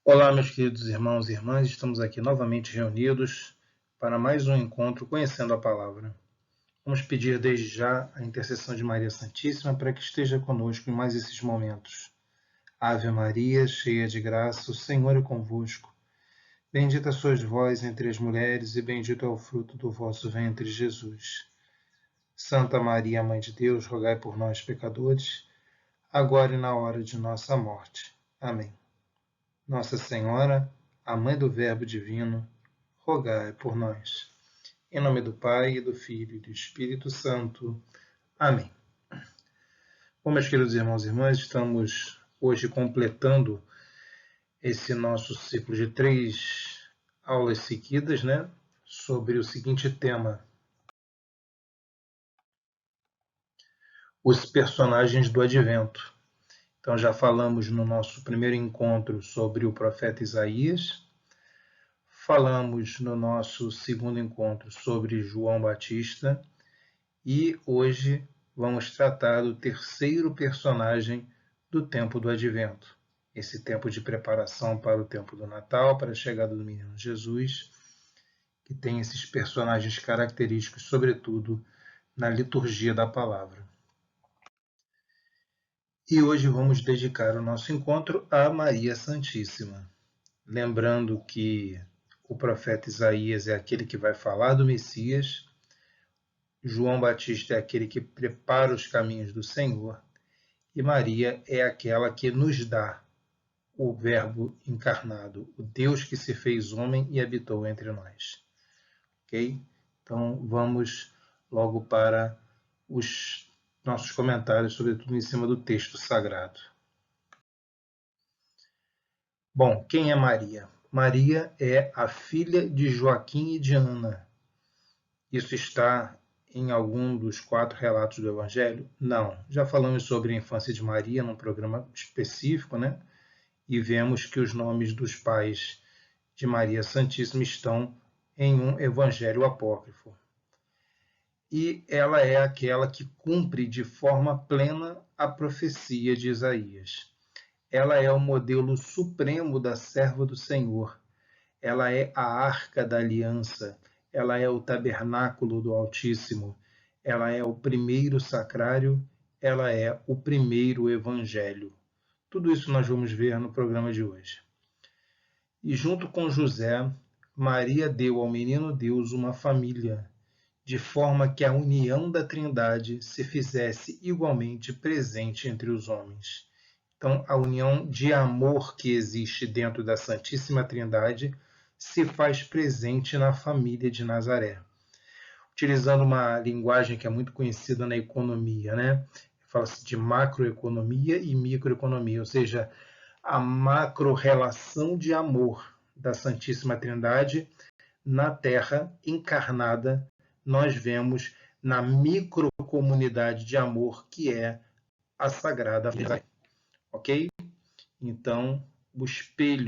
Olá, meus queridos irmãos e irmãs, estamos aqui novamente reunidos para mais um encontro conhecendo a palavra. Vamos pedir desde já a intercessão de Maria Santíssima para que esteja conosco em mais esses momentos. Ave Maria, cheia de graça, o Senhor é convosco. Bendita sois vós entre as mulheres e bendito é o fruto do vosso ventre, Jesus. Santa Maria, Mãe de Deus, rogai por nós, pecadores, agora e na hora de nossa morte. Amém. Nossa Senhora, a Mãe do Verbo Divino, rogai por nós. Em nome do Pai, do Filho e do Espírito Santo. Amém. Bom, meus queridos irmãos e irmãs, estamos hoje completando esse nosso ciclo de 3 aulas seguidas, sobre o seguinte tema: os personagens do Advento. Então, já falamos no nosso primeiro encontro sobre o profeta Isaías, falamos no nosso segundo encontro sobre João Batista e hoje vamos tratar do terceiro personagem do tempo do Advento. Esse tempo de preparação para o tempo do Natal, para a chegada do menino Jesus, que tem esses personagens característicos, sobretudo na liturgia da palavra. E hoje vamos dedicar o nosso encontro a Maria Santíssima. Lembrando que o profeta Isaías é aquele que vai falar do Messias, João Batista é aquele que prepara os caminhos do Senhor, e Maria é aquela que nos dá o Verbo encarnado, o Deus que se fez homem e habitou entre nós. Ok? Então vamos logo para os nossos comentários, sobretudo em cima do texto sagrado. Bom, quem é Maria? Maria é a filha de Joaquim e de Ana. Isso está em algum dos 4 relatos do Evangelho? Não. Já falamos sobre a infância de Maria num programa específico, E vemos que os nomes dos pais de Maria Santíssima estão em um Evangelho apócrifo. E ela é aquela que cumpre de forma plena a profecia de Isaías. Ela é o modelo supremo da serva do Senhor. Ela é a arca da aliança. Ela é o tabernáculo do Altíssimo. Ela é o primeiro sacrário. Ela é o primeiro evangelho. Tudo isso nós vamos ver no programa de hoje. E junto com José, Maria deu ao menino Deus uma família, de forma que a união da Trindade se fizesse igualmente presente entre os homens. Então, a união de amor que existe dentro da Santíssima Trindade se faz presente na família de Nazaré. Utilizando uma linguagem que é muito conhecida na economia, Fala-se de macroeconomia e microeconomia, ou seja, a macro-relação de amor da Santíssima Trindade na Terra encarnada, nós vemos na microcomunidade de amor que é a Sagrada Família. Ok? Então, o espelho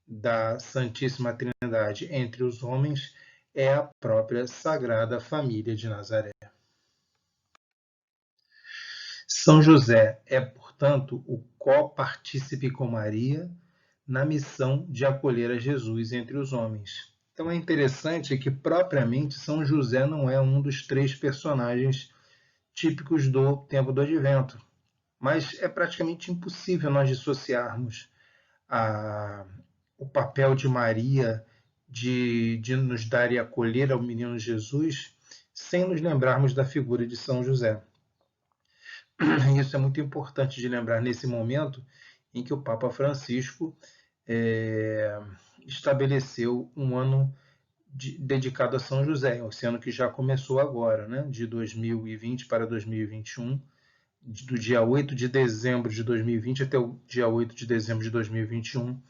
da Santíssima Trindade entre os homens é a própria Sagrada Família de Nazaré. São José é, portanto, o copartícipe com Maria na missão de acolher a Jesus entre os homens. Então é interessante que, propriamente, São José não é um dos 3 personagens típicos do tempo do Advento, mas é praticamente impossível nós dissociarmos o papel de Maria de nos dar e acolher ao menino Jesus sem nos lembrarmos da figura de São José. Isso é muito importante de lembrar nesse momento em que o Papa Francisco estabeleceu um ano dedicado a São José, esse ano que já começou agora, de 2020 para 2021, do dia 8 de dezembro de 2020 até o dia 8 de dezembro de 2021,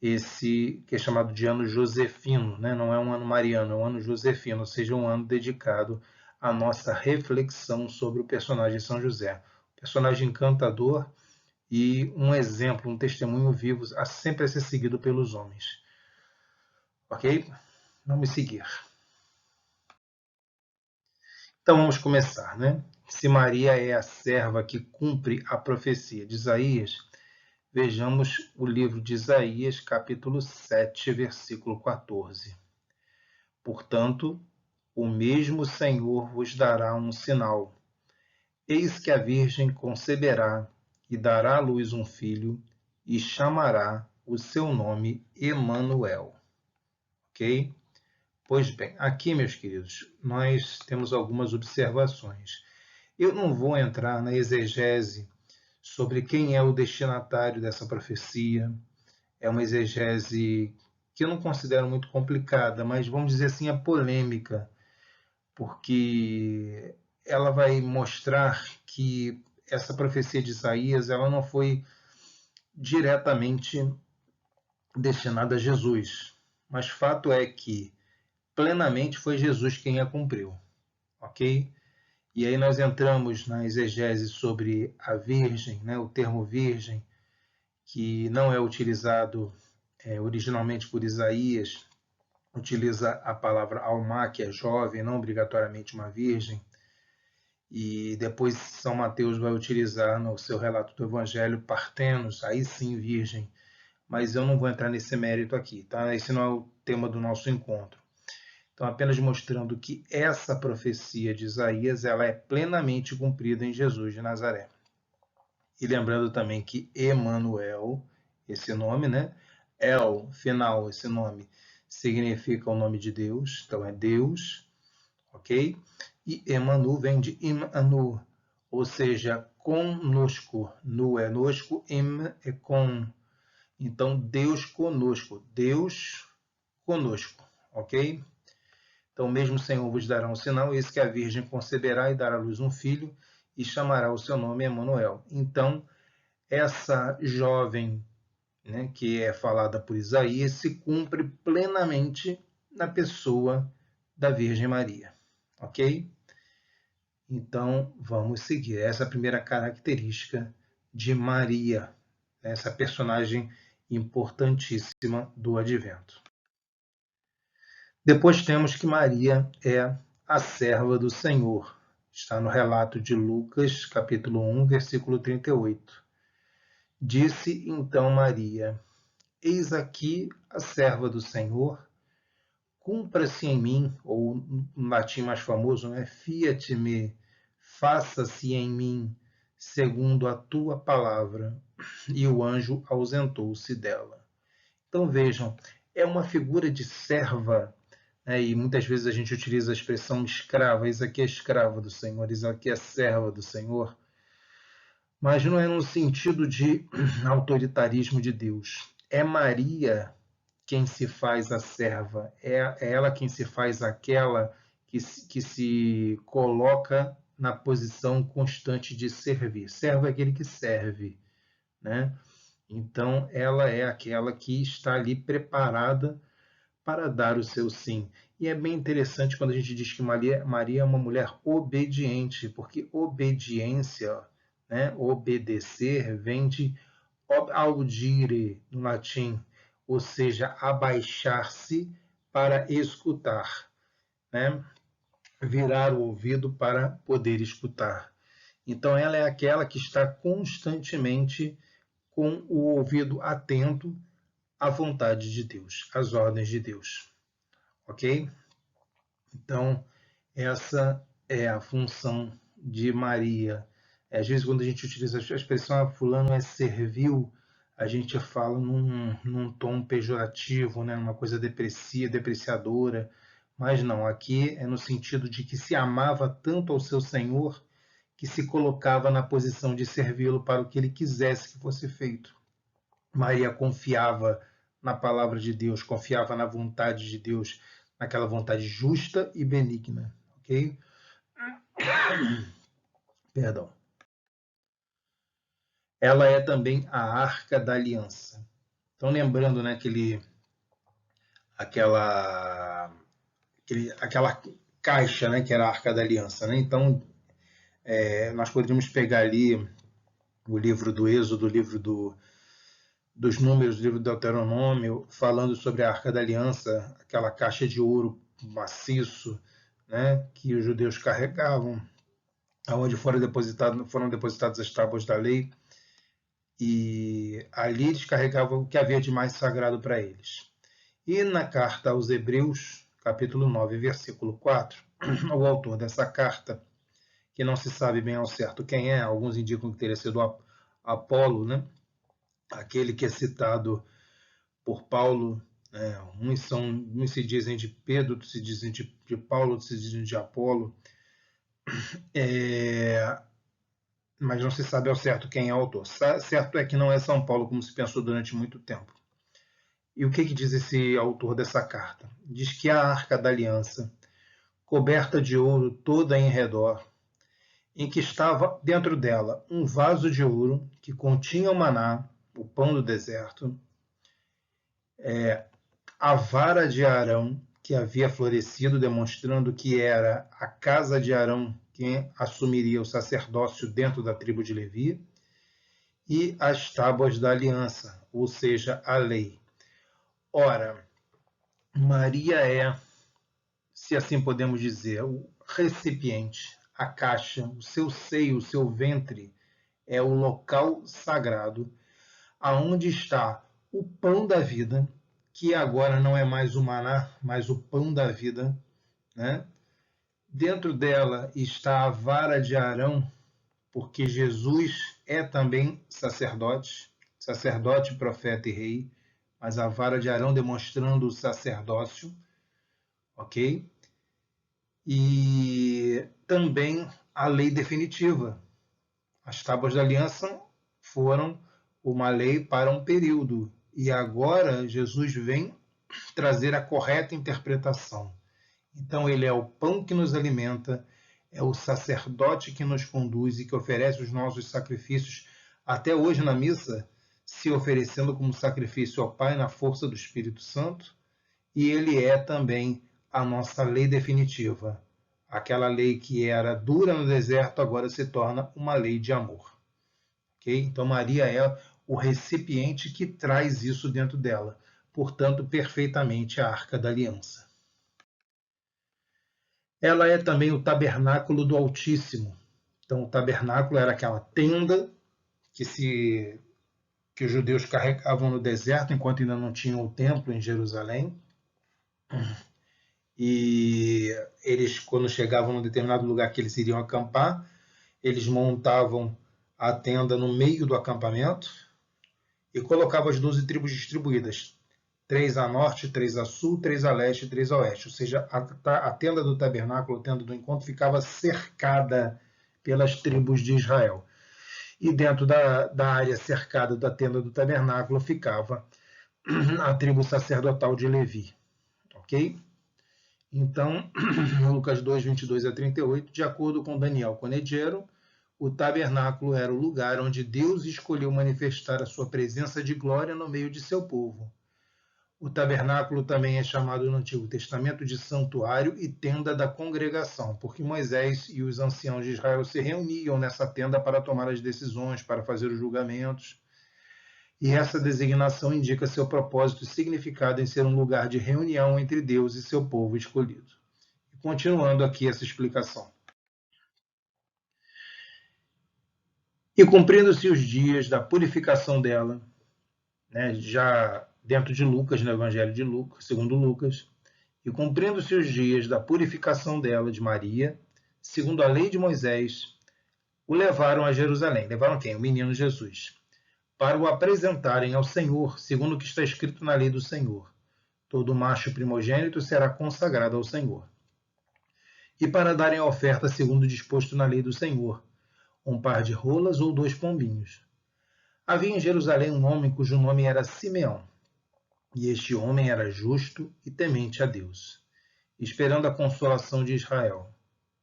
esse que é chamado de ano josefino, não é um ano mariano, é um ano josefino, ou seja, um ano dedicado à nossa reflexão sobre o personagem São José. Personagem encantador e um exemplo, um testemunho vivo, sempre a ser seguido pelos homens. Ok? Vamos seguir. Então vamos começar, Se Maria é a serva que cumpre a profecia de Isaías, Vejamos o livro de Isaías, capítulo 7, versículo 14. Portanto, o mesmo Senhor vos dará um sinal. Eis que a Virgem conceberá e dará à luz um filho, e chamará o seu nome Emanuel. Ok? Pois bem, aqui, meus queridos, nós temos algumas observações. Eu não vou entrar na exegese sobre quem é o destinatário dessa profecia. É uma exegese que eu não considero muito complicada, mas vamos dizer assim, é polêmica, porque ela vai mostrar que essa profecia de Isaías ela não foi diretamente destinada a Jesus, mas fato é que plenamente foi Jesus quem a cumpriu, ok? E aí nós entramos na exegese sobre a Virgem, né, o termo Virgem, que não é utilizado originalmente por Isaías, utiliza a palavra alma, que é jovem, não obrigatoriamente uma virgem, e depois São Mateus vai utilizar no seu relato do Evangelho partenos, aí sim virgem, mas eu não vou entrar nesse mérito aqui, tá? Esse não é o tema do nosso encontro. Então, apenas mostrando que essa profecia de Isaías ela é plenamente cumprida em Jesus de Nazaré. E lembrando também que Emanuel, esse nome, né? El, final, esse nome, significa o nome de Deus, então é Deus, ok? E Emanu vem de Imanu, ou seja, conosco. Nu é nosco, Im é com. Então, Deus conosco, Deus conosco, ok? Então, mesmo o Senhor vos dará um sinal, eis que a Virgem conceberá e dará à luz um filho, e chamará o seu nome Emanuel. Então, essa jovem, né, que é falada por Isaías, se cumpre plenamente na pessoa da Virgem Maria, ok? Então, vamos seguir. Essa é a primeira característica de Maria, essa personagem importantíssima do Advento. Depois temos que Maria é a serva do Senhor. Está no relato de Lucas, capítulo 1, versículo 38. Disse então Maria: Eis aqui a serva do Senhor, cumpra-se em mim, ou no latim mais famoso, né? Fiat-me, faça-se em mim, segundo a tua palavra. E o anjo ausentou-se dela. Então vejam, é uma figura de serva, né? E muitas vezes a gente utiliza a expressão escrava, isso aqui é escrava do Senhor, isso aqui é serva do Senhor, mas não é no sentido de autoritarismo de Deus. É Maria quem se faz a serva, é ela quem se faz aquela que se coloca na posição constante de servir. Servo é aquele que serve, né? Então, ela é aquela que está ali preparada para dar o seu sim. E é bem interessante quando a gente diz que Maria é uma mulher obediente, porque obediência, né, obedecer, vem de audire, no latim, ou seja, abaixar-se para escutar, né? Virar o ouvido para poder escutar. Então, ela é aquela que está constantemente com o ouvido atento à vontade de Deus, às ordens de Deus. Ok? Então, essa é a função de Maria. Às vezes, quando a gente utiliza a expressão fulano é servil, a gente fala num tom pejorativo, né? Uma coisa depreciadora. Mas não, aqui é no sentido de que se amava tanto ao seu Senhor que se colocava na posição de servi-lo para o que ele quisesse que fosse feito. Maria confiava na palavra de Deus, confiava na vontade de Deus, naquela vontade justa e benigna, ok? Perdão. Ela é também a Arca da Aliança. Então, lembrando, né, aquela caixa, né, que era a Arca da Aliança, né? Então, nós poderíamos pegar ali o livro do Êxodo, o livro dos Números, o livro do Deuteronômio, falando sobre a Arca da Aliança, aquela caixa de ouro maciço, né, que os judeus carregavam, aonde foram depositadas as tábuas da lei. e ali eles carregavam o que havia de mais sagrado para eles. E na carta aos Hebreus, capítulo 9, versículo 4, o autor dessa carta, que não se sabe bem ao certo quem é, alguns indicam que teria sido Apolo, né? Aquele que é citado por Paulo, uns se dizem de Pedro, outros se dizem de Paulo, outros se dizem de Apolo, mas não se sabe ao certo quem é o autor. Certo é que não é São Paulo, como se pensou durante muito tempo. E o que diz esse autor dessa carta? Diz que a Arca da Aliança, coberta de ouro toda em redor, em que estava dentro dela um vaso de ouro que continha o maná, o pão do deserto, a vara de Arão, que havia florescido, demonstrando que era a casa de Arão quem assumiria o sacerdócio dentro da tribo de Levi, e as tábuas da aliança, ou seja, a lei. Ora, Maria é, se assim podemos dizer, o recipiente, a caixa, o seu seio, o seu ventre, é o local sagrado, aonde está o pão da vida, que agora não é mais o maná, mas o pão da vida, né? Dentro dela está a vara de Arão, porque Jesus é também sacerdote, profeta e rei, mas a vara de Arão demonstrando o sacerdócio, ok? E também a lei definitiva. As tábuas da aliança foram uma lei para um período, e agora Jesus vem trazer a correta interpretação. Então ele é o pão que nos alimenta, é o sacerdote que nos conduz e que oferece os nossos sacrifícios, até hoje na missa, se oferecendo como sacrifício ao Pai na força do Espírito Santo, e ele é também a nossa lei definitiva. Aquela lei que era dura no deserto agora se torna uma lei de amor. Okay? Então Maria é o recipiente que traz isso dentro dela, portanto, perfeitamente a Arca da Aliança. Ela é também o tabernáculo do Altíssimo. Então, o tabernáculo era aquela tenda que os judeus carregavam no deserto, enquanto ainda não tinham o templo em Jerusalém. E eles, quando chegavam num determinado lugar que eles iriam acampar, eles montavam a tenda no meio do acampamento e colocavam as 12 tribos distribuídas. 3 a norte, 3 a sul, 3 a leste e 3 a oeste. Ou seja, a tenda do tabernáculo, a tenda do encontro, ficava cercada pelas tribos de Israel. E dentro da área cercada da tenda do tabernáculo ficava a tribo sacerdotal de Levi. Ok? Então, Lucas 2, 22 a 38, de acordo com Daniel Conegliero, o tabernáculo era o lugar onde Deus escolheu manifestar a sua presença de glória no meio de seu povo. O tabernáculo também é chamado no Antigo Testamento de santuário e tenda da congregação, porque Moisés e os anciãos de Israel se reuniam nessa tenda para tomar as decisões, para fazer os julgamentos. E essa designação indica seu propósito e significado em ser um lugar de reunião entre Deus e seu povo escolhido. E continuando aqui essa explicação. E cumprindo-se os dias da purificação dela, né, já dentro de Lucas, no Evangelho de Lucas, segundo Lucas, e cumprindo-se os dias da purificação dela, de Maria, segundo a lei de Moisés, o levaram a Jerusalém. Levaram quem? O menino Jesus. Para o apresentarem ao Senhor, segundo o que está escrito na lei do Senhor. Todo macho primogênito será consagrado ao Senhor. E para darem a oferta segundo o disposto na lei do Senhor, um par de rolas ou 2 pombinhos. Havia em Jerusalém um homem cujo nome era Simeão, e este homem era justo e temente a Deus, esperando a consolação de Israel.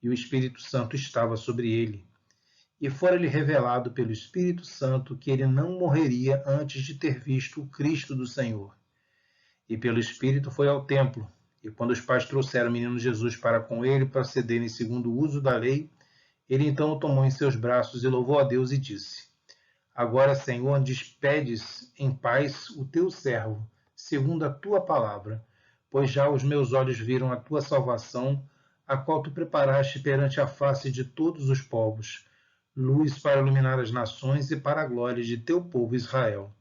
E o Espírito Santo estava sobre ele. E fora-lhe revelado pelo Espírito Santo que ele não morreria antes de ter visto o Cristo do Senhor. E pelo Espírito foi ao templo, e quando os pais trouxeram o menino Jesus para com ele procederem segundo o uso da lei, ele então o tomou em seus braços e louvou a Deus e disse: Agora, Senhor, despedes em paz o teu servo, segundo a tua palavra, pois já os meus olhos viram a tua salvação, a qual tu preparaste perante a face de todos os povos, luz para iluminar as nações e para a glória de teu povo Israel.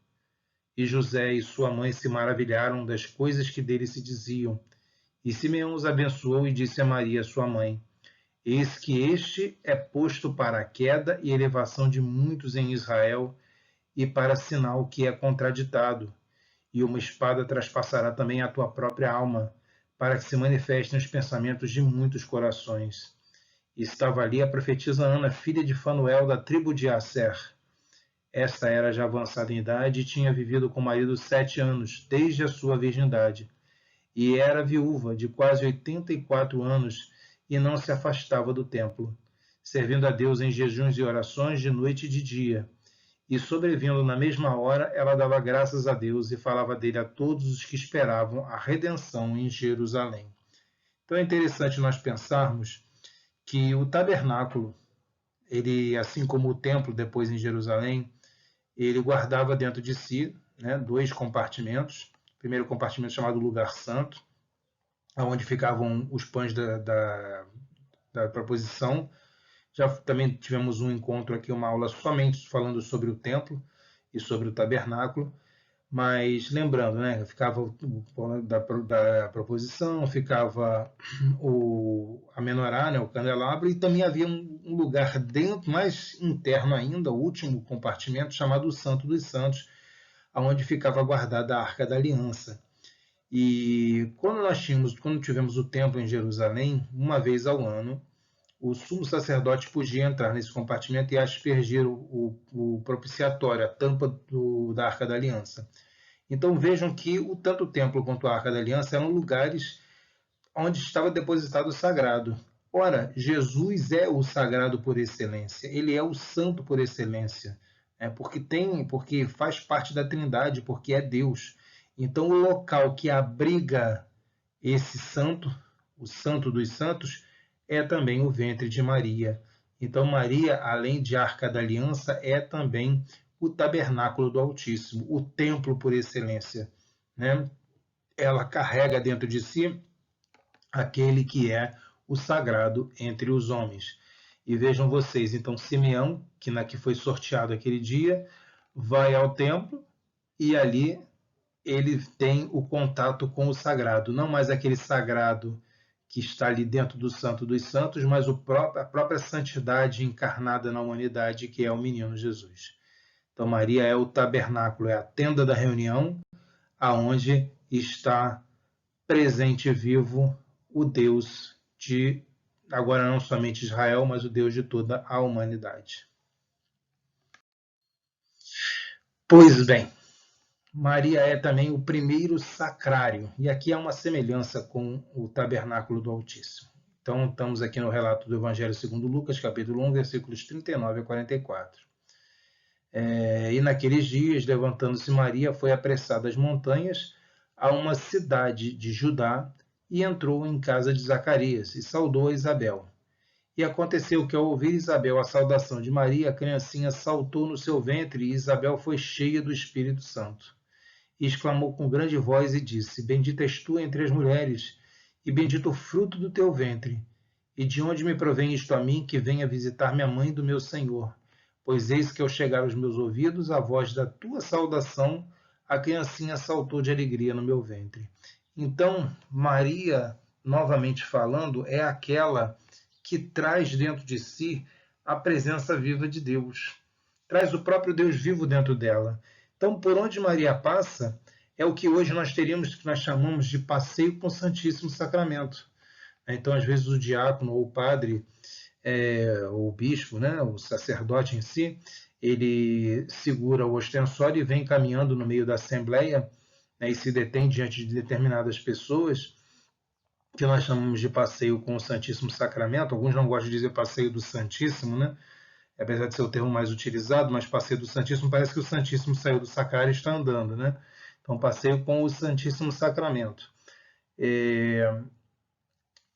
E José e sua mãe se maravilharam das coisas que dele se diziam. E Simeão os abençoou e disse a Maria, sua mãe: Eis que este é posto para a queda e elevação de muitos em Israel, e para sinal que é contraditado. E uma espada traspassará também a tua própria alma, para que se manifestem os pensamentos de muitos corações. E estava ali a profetisa Ana, filha de Fanuel, da tribo de Asser. Esta era já avançada em idade e tinha vivido com o marido 7 anos, desde a sua virgindade. E era viúva, de quase 84 anos, e não se afastava do templo, servindo a Deus em jejuns e orações de noite e de dia. E sobrevindo na mesma hora, ela dava graças a Deus e falava dele a todos os que esperavam a redenção em Jerusalém. Então é interessante nós pensarmos que o tabernáculo, ele, assim como o templo depois em Jerusalém, ele guardava dentro de si, né, 2 compartimentos. O primeiro compartimento chamado Lugar Santo, onde ficavam os pães da proposição. Já também tivemos um encontro aqui, uma aula somente falando sobre o templo e sobre o tabernáculo. Mas lembrando, né, ficava o da proposição, ficava a menorá, né, o candelabro, e também havia um lugar dentro, mais interno ainda, o último compartimento, chamado o Santo dos Santos, onde ficava guardada a Arca da Aliança. E quando tivemos o templo em Jerusalém, uma vez ao ano, o sumo sacerdote podia entrar nesse compartimento e aspergir o propiciatório, a tampa da Arca da Aliança. Então vejam que tanto o templo quanto a Arca da Aliança eram lugares onde estava depositado o sagrado. Ora, Jesus é o sagrado por excelência, ele é o santo por excelência, porque faz parte da Trindade, porque é Deus. Então o local que abriga esse santo, o Santo dos Santos, é também o ventre de Maria. Então Maria, além de Arca da Aliança, é também o tabernáculo do Altíssimo, o templo por excelência, né? Ela carrega dentro de si aquele que é o sagrado entre os homens. E vejam vocês, então Simeão, que foi sorteado aquele dia, vai ao templo e ali ele tem o contato com o sagrado, não mais aquele sagrado que está ali dentro do Santo dos Santos, mas a própria santidade encarnada na humanidade, que é o menino Jesus. Então Maria é o tabernáculo, é a tenda da reunião, aonde está presente vivo o Deus de, agora não somente Israel, mas o Deus de toda a humanidade. Pois bem, Maria é também o primeiro sacrário, e aqui há uma semelhança com o tabernáculo do Altíssimo. Então, estamos aqui no relato do Evangelho segundo Lucas, capítulo 1, versículos 39 a 44. E naqueles dias, levantando-se Maria, foi apressada às montanhas, a uma cidade de Judá, e entrou em casa de Zacarias, e saudou a Isabel. E aconteceu que, ao ouvir Isabel a saudação de Maria, a criancinha saltou no seu ventre, e Isabel foi cheia do Espírito Santo. E exclamou com grande voz e disse: Bendita és tu entre as mulheres, e bendito o fruto do teu ventre. E de onde me provém isto a mim, que venha visitar-me a mãe do meu Senhor? Pois eis que ao chegar aos meus ouvidos a voz da tua saudação, a criancinha saltou de alegria no meu ventre. Então, Maria, novamente falando, é aquela que traz dentro de si a presença viva de Deus. Traz o próprio Deus vivo dentro dela. Então, por onde Maria passa, é o que hoje nós teríamos, que nós chamamos de passeio com o Santíssimo Sacramento. Então, às vezes, o diácono ou o padre, o bispo, né, o sacerdote em si, ele segura o ostensório e vem caminhando no meio da assembleia, né, e se detém diante de determinadas pessoas, que nós chamamos de passeio com o Santíssimo Sacramento. Alguns não gostam de dizer passeio do Santíssimo, né? Apesar de ser o termo mais utilizado, mas passeio do Santíssimo, parece que o Santíssimo saiu do sacrário e está andando, né? Então, passeio com o Santíssimo Sacramento.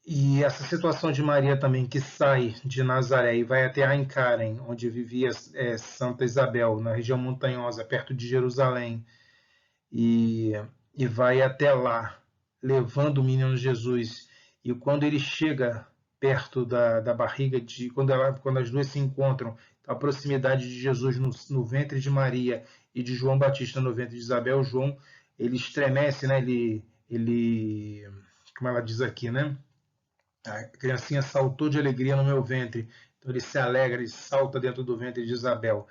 E essa situação de Maria também, que sai de Nazaré e vai até Aincarem, onde vivia Santa Isabel, na região montanhosa, perto de Jerusalém, e vai até lá, levando o menino Jesus. E quando ele chega perto da barriga, quando as duas se encontram, a proximidade de Jesus no ventre de Maria e de João Batista no ventre de Isabel, João, ele estremece, né? Ele, como ela diz aqui, né? A criancinha saltou de alegria no meu ventre. Então ele se alegra, ele salta dentro do ventre de Isabel.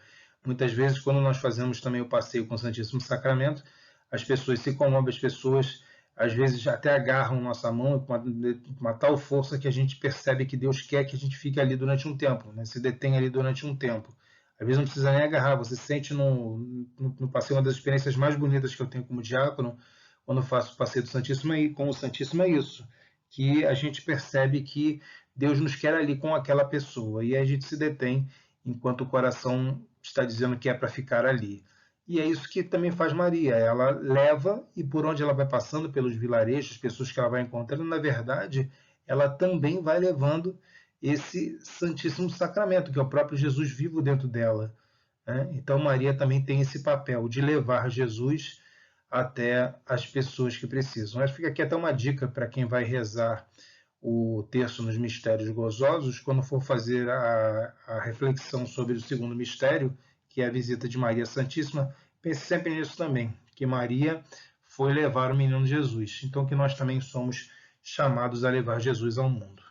Muitas vezes, quando nós fazemos também o passeio com o Santíssimo Sacramento, as pessoas se comovem, as pessoas às vezes até agarram nossa mão com uma tal força que a gente percebe que Deus quer que a gente fique ali durante um tempo, né? Se detém ali durante um tempo. Às vezes não precisa nem agarrar, você sente no passeio, uma das experiências mais bonitas que eu tenho como diácono, quando faço o passeio do Santíssimo, e com o Santíssimo é isso, que a gente percebe que Deus nos quer ali com aquela pessoa, e a gente se detém enquanto o coração está dizendo que é para ficar ali. E é isso que também faz Maria. Ela leva, e por onde ela vai passando, pelos vilarejos, pessoas que ela vai encontrando, na verdade, ela também vai levando esse Santíssimo Sacramento, que é o próprio Jesus vivo dentro dela. Né? Então, Maria também tem esse papel de levar Jesus até as pessoas que precisam. Acho que fica aqui até uma dica para quem vai rezar o terço nos mistérios gozosos, quando for fazer a reflexão sobre o segundo mistério, que é a visita de Maria Santíssima, pense sempre nisso também, que Maria foi levar o menino Jesus. Então, que nós também somos chamados a levar Jesus ao mundo.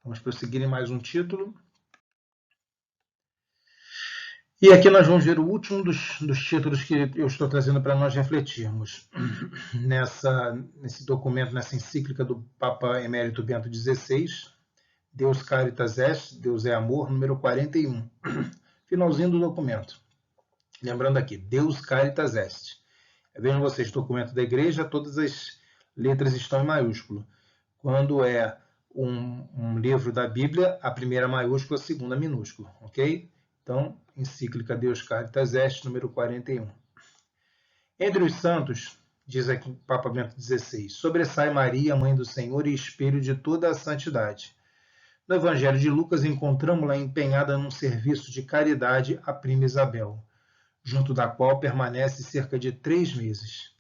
Vamos prosseguir em mais um título. E aqui nós vamos ver o último dos títulos que eu estou trazendo para nós refletirmos nesse documento, nessa encíclica do Papa Emérito Bento XVI, Deus Caritas Est, Deus é Amor, número 41. Finalzinho do documento. Lembrando aqui, Deus Caritas Est. Vejam vocês, documento da igreja, todas as letras estão em maiúsculo. Quando é um livro da Bíblia, a primeira maiúscula, a segunda minúscula, ok? Então, encíclica Deus Caritas Est, número 41. Entre os santos, diz aqui o Papa Bento XVI, sobressai Maria, Mãe do Senhor e espelho de toda a santidade. No Evangelho de Lucas, encontramos-la empenhada num serviço de caridade à prima Isabel, junto da qual permanece cerca de 3 meses,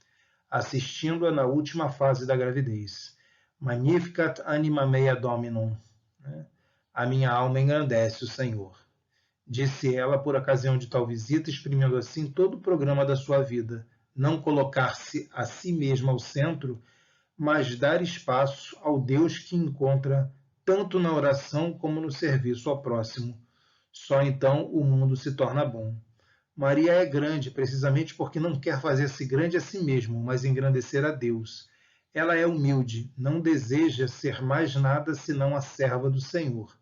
assistindo-a na última fase da gravidez. Magnificat anima mea Dominum. A minha alma engrandece o Senhor. Disse ela por ocasião de tal visita, exprimindo assim todo o programa da sua vida. Não colocar-se a si mesma ao centro, mas dar espaço ao Deus que encontra tanto na oração como no serviço ao próximo. Só então o mundo se torna bom. Maria é grande precisamente porque não quer fazer-se grande a si mesmo, mas engrandecer a Deus. Ela é humilde, não deseja ser mais nada senão a serva do Senhor.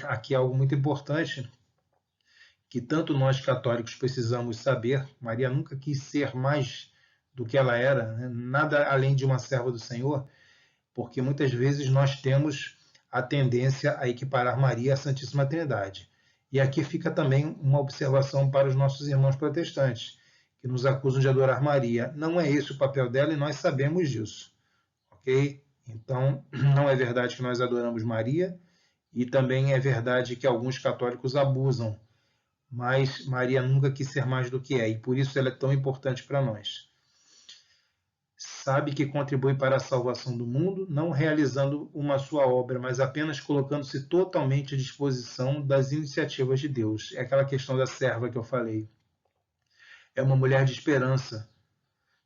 Aqui é algo muito importante que tanto nós católicos precisamos saber. Maria nunca quis ser mais do que ela era, né? Nada além de uma serva do Senhor, porque muitas vezes nós temos a tendência a equiparar Maria à Santíssima Trindade. E aqui fica também uma observação para os nossos irmãos protestantes, que nos acusam de adorar Maria. Não é esse o papel dela e nós sabemos disso, ok? Então, não é verdade que nós adoramos Maria e também é verdade que alguns católicos abusam, mas Maria nunca quis ser mais do que é e por isso ela é tão importante para nós. Sabe que contribui para a salvação do mundo, não realizando uma sua obra, mas apenas colocando-se totalmente à disposição das iniciativas de Deus. É aquela questão da serva que eu falei. É uma mulher de esperança.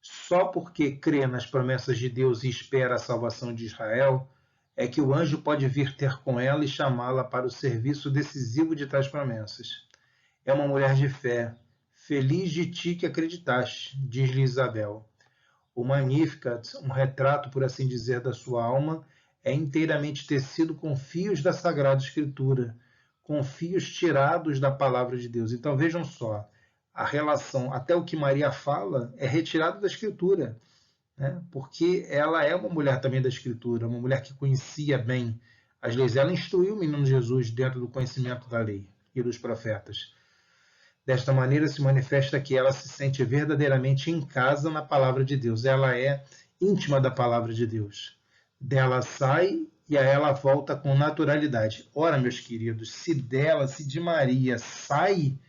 Só porque crê nas promessas de Deus e espera a salvação de Israel, é que o anjo pode vir ter com ela e chamá-la para o serviço decisivo de tais promessas. É uma mulher de fé. Feliz de ti que acreditaste, diz-lhe Isabel. O Magnificat, um retrato, por assim dizer, da sua alma, é inteiramente tecido com fios da Sagrada Escritura, com fios tirados da Palavra de Deus. Então vejam só, a relação, até o que Maria fala, é retirado da Escritura, né? Porque ela é uma mulher também da Escritura, uma mulher que conhecia bem as leis. Ela instruiu o menino Jesus dentro do conhecimento da lei e dos profetas. Desta maneira se manifesta que ela se sente verdadeiramente em casa na palavra de Deus. Ela é íntima da palavra de Deus. Dela sai e a ela volta com naturalidade. Ora, meus queridos, se de Maria sai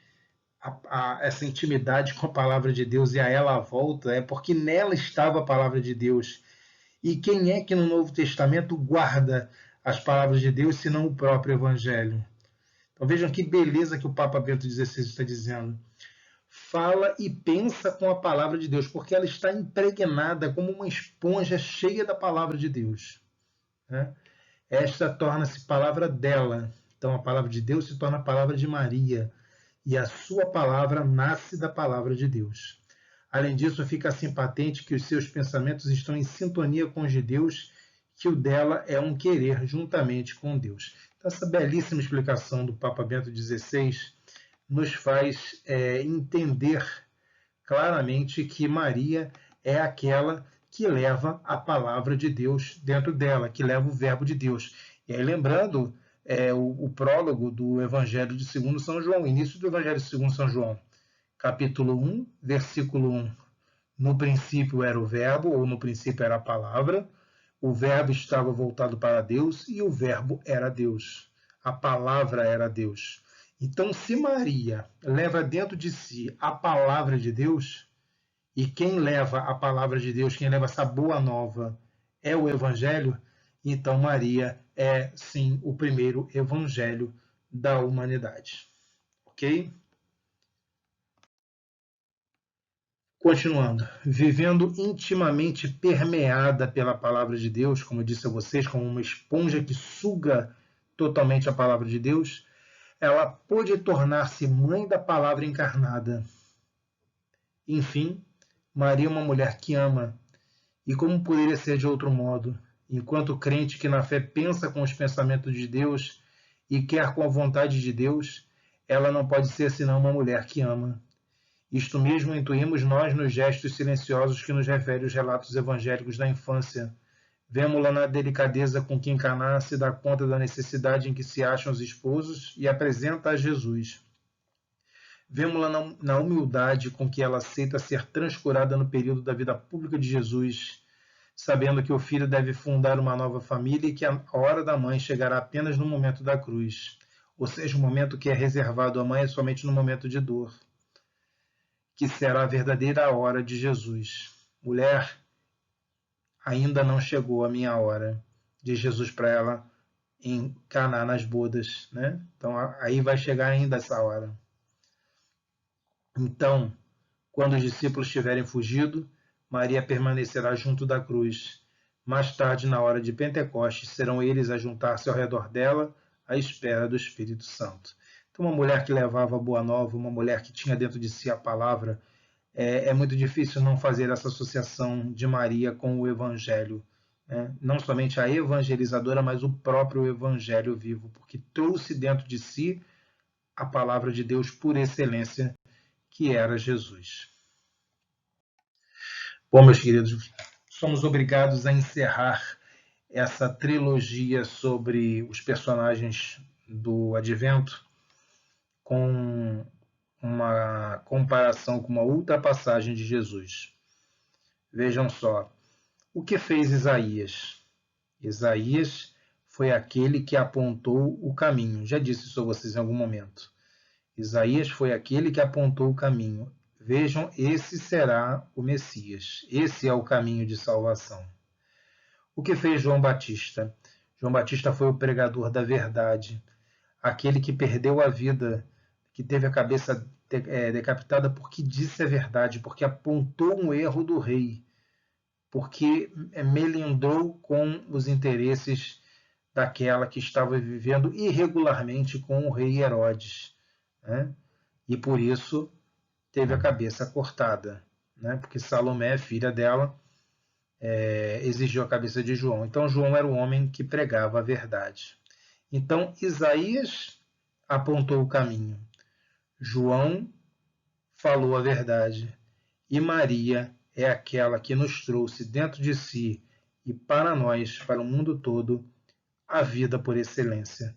essa intimidade com a palavra de Deus e a ela volta, é porque nela estava a palavra de Deus. E quem é que no Novo Testamento guarda as palavras de Deus, senão o próprio Evangelho? Então vejam que beleza que o Papa Bento XVI está dizendo. Fala e pensa com a palavra de Deus, porque ela está impregnada como uma esponja cheia da palavra de Deus. Né? Esta torna-se palavra dela. Então a palavra de Deus se torna a palavra de Maria, e a sua palavra nasce da palavra de Deus. Além disso, fica assim patente que os seus pensamentos estão em sintonia com os de Deus, que o dela é um querer juntamente com Deus. Então, essa belíssima explicação do Papa Bento XVI nos faz entender claramente que Maria é aquela que leva a palavra de Deus dentro dela, que leva o verbo de Deus. E aí, lembrando o prólogo do Evangelho de segundo São João, o início do Evangelho de segundo São João, capítulo 1, versículo 1. No princípio era o verbo, ou no princípio era a palavra, o verbo estava voltado para Deus e o verbo era Deus. A palavra era Deus. Então, se Maria leva dentro de si a palavra de Deus, e quem leva a palavra de Deus, quem leva essa boa nova é o Evangelho, então Maria é, sim, o primeiro Evangelho da humanidade. Ok? Continuando, vivendo intimamente permeada pela palavra de Deus, como eu disse a vocês, como uma esponja que suga totalmente a palavra de Deus, ela pôde tornar-se mãe da palavra encarnada. Enfim, Maria é uma mulher que ama, e como poderia ser de outro modo, enquanto crente que na fé pensa com os pensamentos de Deus e quer com a vontade de Deus, ela não pode ser senão uma mulher que ama. Isto mesmo intuímos nós nos gestos silenciosos que nos referem os relatos evangélicos da infância. Vemo-la na delicadeza com que em Caná se dá conta da necessidade em que se acham os esposos e apresenta a Jesus. Vemo-la na humildade com que ela aceita ser transcurada no período da vida pública de Jesus, sabendo que o filho deve fundar uma nova família e que a hora da mãe chegará apenas no momento da cruz, ou seja, o momento que é reservado à mãe é somente no momento de dor, que será a verdadeira hora de Jesus. Mulher, ainda não chegou a minha hora, diz Jesus para ela em Caná nas bodas, né? Então aí vai chegar ainda essa hora. Então, quando os discípulos tiverem fugido, Maria permanecerá junto da cruz. Mais tarde, na hora de Pentecostes, serão eles a juntar-se ao redor dela, à espera do Espírito Santo. Então, uma mulher que levava a boa nova, uma mulher que tinha dentro de si a palavra, é muito difícil não fazer essa associação de Maria com o Evangelho. Né? Não somente a evangelizadora, mas o próprio Evangelho vivo, porque trouxe dentro de si a palavra de Deus por excelência, que era Jesus. Bom, meus queridos, somos obrigados a encerrar essa trilogia sobre os personagens do Advento com uma comparação com uma ultrapassagem de Jesus. Vejam só, o que fez Isaías? Isaías foi aquele que apontou o caminho. Já disse isso a vocês em algum momento. Isaías foi aquele que apontou o caminho. Vejam, esse será o Messias. Esse é o caminho de salvação. O que fez João Batista? João Batista foi o pregador da verdade, aquele que perdeu a vida, que teve a cabeça decapitada porque disse a verdade, porque apontou um erro do rei, porque melindrou com os interesses daquela que estava vivendo irregularmente com o rei Herodes, né? E por isso teve a cabeça cortada, né? Porque Salomé, filha dela, exigiu a cabeça de João. Então João era o homem que pregava a verdade. Então Isaías apontou o caminho, João falou a verdade e Maria é aquela que nos trouxe dentro de si e para nós, para o mundo todo, a vida por excelência.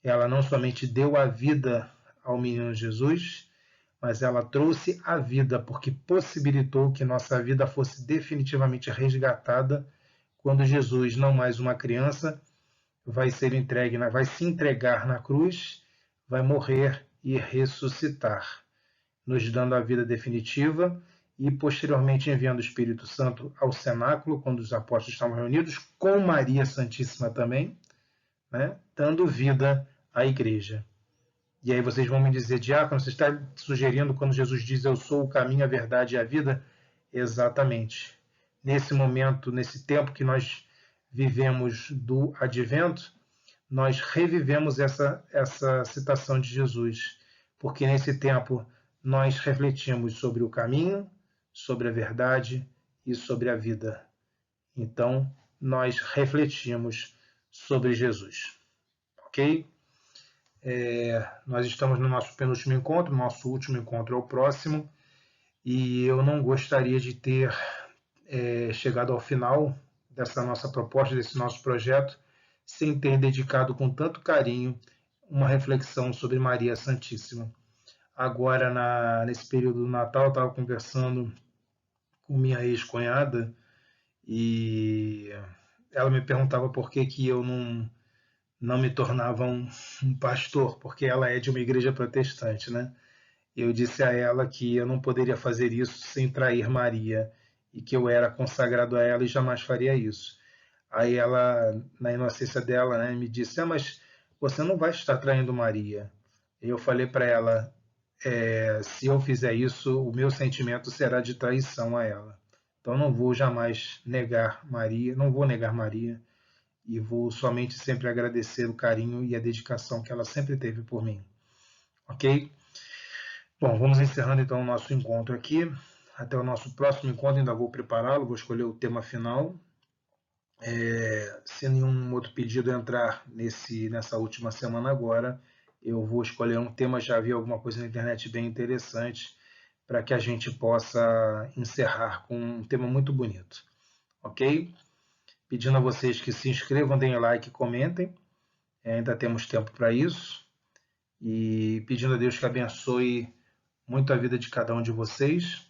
Ela não somente deu a vida ao menino Jesus, mas ela trouxe a vida porque possibilitou que nossa vida fosse definitivamente resgatada quando Jesus, não mais uma criança, vai se entregar na cruz, vai morrer e ressuscitar, nos dando a vida definitiva e posteriormente enviando o Espírito Santo ao cenáculo, quando os apóstolos estavam reunidos, com Maria Santíssima também, né, dando vida à igreja. E aí vocês vão me dizer, diácono, você está sugerindo quando Jesus diz eu sou o caminho, a verdade e a vida? Exatamente. Nesse momento, nesse tempo que nós vivemos do advento, nós revivemos essa citação de Jesus, porque nesse tempo nós refletimos sobre o caminho, sobre a verdade e sobre a vida. Então, nós refletimos sobre Jesus. Ok? Nós estamos no nosso penúltimo encontro, nosso último encontro é o próximo, e eu não gostaria de ter chegado ao final dessa nossa proposta, desse nosso projeto, sem ter dedicado com tanto carinho uma reflexão sobre Maria Santíssima. Agora, nesse período do Natal, eu estava conversando com minha ex-cunhada e ela me perguntava por que eu não me tornava um pastor, porque ela é de uma igreja protestante, né? Eu disse a ela que eu não poderia fazer isso sem trair Maria e que eu era consagrado a ela e jamais faria isso. Aí ela, na inocência dela, né, me disse, mas você não vai estar traindo Maria. E eu falei para ela, se eu fizer isso, o meu sentimento será de traição a ela. Então não vou jamais negar Maria, não vou negar Maria, e vou somente sempre agradecer o carinho e a dedicação que ela sempre teve por mim. Ok? Bom, vamos encerrando então o nosso encontro aqui. Até o nosso próximo encontro, ainda vou prepará-lo, vou escolher o tema final. Se nenhum outro pedido entrar nessa última semana agora, eu vou escolher um tema, já vi alguma coisa na internet bem interessante, para que a gente possa encerrar com um tema muito bonito. Ok? Pedindo a vocês que se inscrevam, deem like e comentem. Ainda temos tempo para isso. E pedindo a Deus que abençoe muito a vida de cada um de vocês.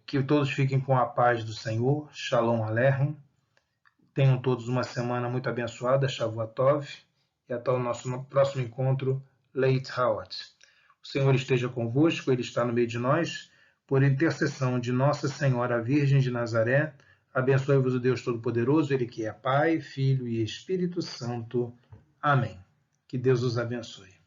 Que todos fiquem com a paz do Senhor. Shalom Aleichem. Tenham todos uma semana muito abençoada. Shavuot. E até o nosso próximo encontro. Leit Hawat. O Senhor esteja convosco, Ele está no meio de nós. Por intercessão de Nossa Senhora Virgem de Nazaré, abençoe-vos o Deus Todo-Poderoso, Ele que é Pai, Filho e Espírito Santo. Amém. Que Deus os abençoe.